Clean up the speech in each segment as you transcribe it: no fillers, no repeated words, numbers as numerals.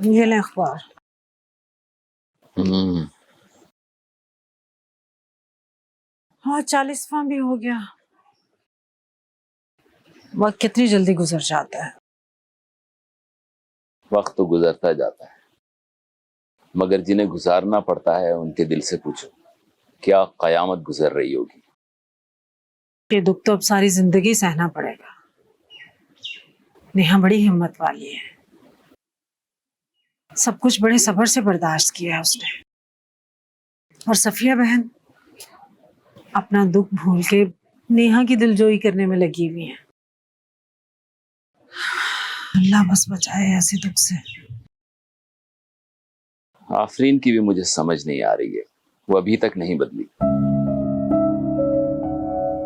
ये ले अखबार। हाँ, 40वां भी हो गया। वक्त कितनी जल्दी गुजर जाता है। वक्त तो गुजरता जाता है, मगर जिन्हें गुजारना पड़ता है उनके दिल से पूछो, क्या कयामत गुजर रही होगी। ये दुख तो अब सारी जिंदगी सहना पड़ेगा। नेहा बड़ी हिम्मत वाली है, सब कुछ बड़े सब्र से बर्दाश्त किया है उसने। और सफिया बहन अपना दुख भूल के नेहा की दिलजोई करने में लगी हुई है। अल्लाह बस बचाए ऐसे दुख से। आफरीन की भी मुझे समझ नहीं आ रही है, वो अभी तक नहीं बदली।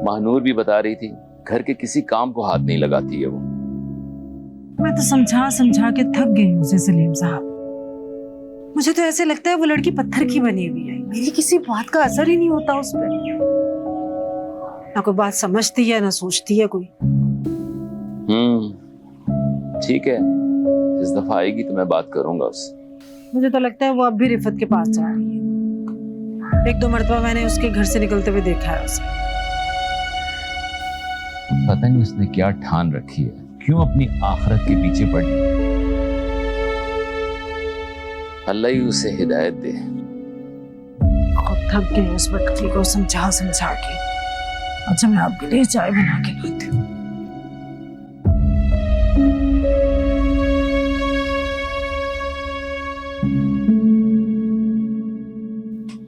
महानूर भी बता रही थी घर के किसी काम को हाथ नहीं लगाती है वो। मैं तो समझा समझा के थक गई हूँ उसे सलीम साहब। मुझे तो ऐसे लगता है वो लड़की पत्थर की बनी हुई है, मेरी किसी बात का असर ही नहीं होता उस पर। ना कोई बात समझती है ना सोचती है कोई। ठीक है, इस दफा आएगी तो मैं बात करूंगा उससे। मुझे तो लगता है वो अब भी रिफत के पास जा रही है। 1-2 मरतबा मैंने उसके घर से निकलते हुए देखा है उसे। पता नहीं उसने क्या ठान रखी है, क्यों अपनी आखिरत के पीछे पड़ी। अल्लाह ही उसे हिदायत दे। अब थक गई उस बच्ची को समझा समझा के। अच्छा, मैं आपके लिए चाय बना के लाती हूँ।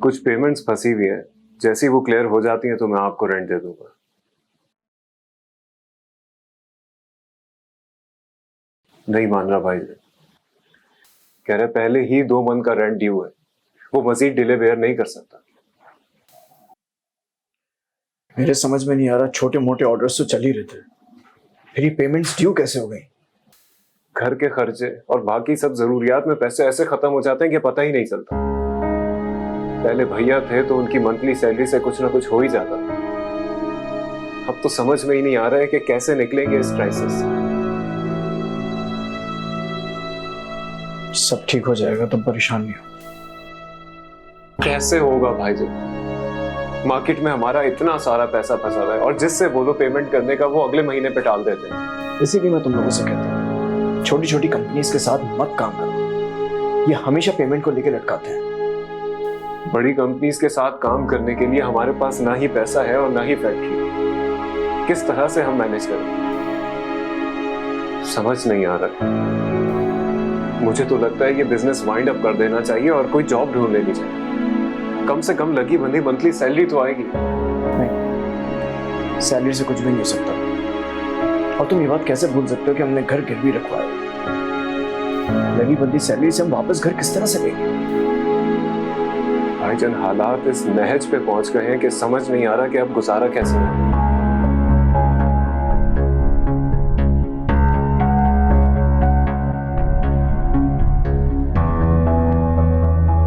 कुछ पेमेंट्स फंसी हुई है, जैसी वो क्लियर हो जाती हैं तो मैं आपको रेंट दे दूंगा। नहीं मान रहा भाई, कह रहे पहले ही 2 मंथ का रेंट ड्यू है, वो मजीद डिले बेयर नहीं कर सकता। मेरे समझ में नहीं आ रहा, छोटे मोटे ऑर्डर्स तो चल ही रहे थे, फिर ये पेमेंट्स ड्यू कैसे हो गई? घर के खर्चे और बाकी सब जरूरियात में पैसे ऐसे खत्म हो जाते हैं कि पता ही नहीं चलता। पहले भैया थे तो उनकी मंथली सैलरी से कुछ ना कुछ हो ही जाता था। अब तो समझ में ही नहीं आ रहा है कि कैसे निकलेंगे इस क्राइसिस से। सब ठीक हो जाएगा, तुम परेशान नहीं हो। कैसे होगा भाईजी, मार्केट में हमारा इतना सारा पैसा फंसा हुआ है और जिससे बोलो पेमेंट करने का वो अगले महीने पे टाल देते हैं। इसीलिए मैं तुम लोगों से कहता हूँ, छोटी छोटी कंपनीज के साथ मत काम करो, ये हमेशा पेमेंट को लेकर लटकाते हैं। बड़ी कंपनीज के साथ काम करने के लिए हमारे पास ना ही पैसा है और ना ही फैक्ट्री। किस तरह से हम मैनेज करें, समझ नहीं आ रहा। मुझे तो लगता है ये बिजनेस वाइंड अप कर देना चाहिए और कोई जॉब ढूंढ लेनी चाहिए। कम से कम लगी बंधी मंथली सैलरी तो आएगी। नहीं, सैलरी से कुछ भी नहीं हो सकता। और तुम ये बात कैसे भूल सकते हो कि हमने घर गिरवी रखवाया? लगी बंधी सैलरी से हम वापस घर किस तरह से लेंगे? भाईजान, हालात इस नहज पे पहुंच गए हैं कि समझ नहीं आ रहा कि अब गुजारा कैसे हो।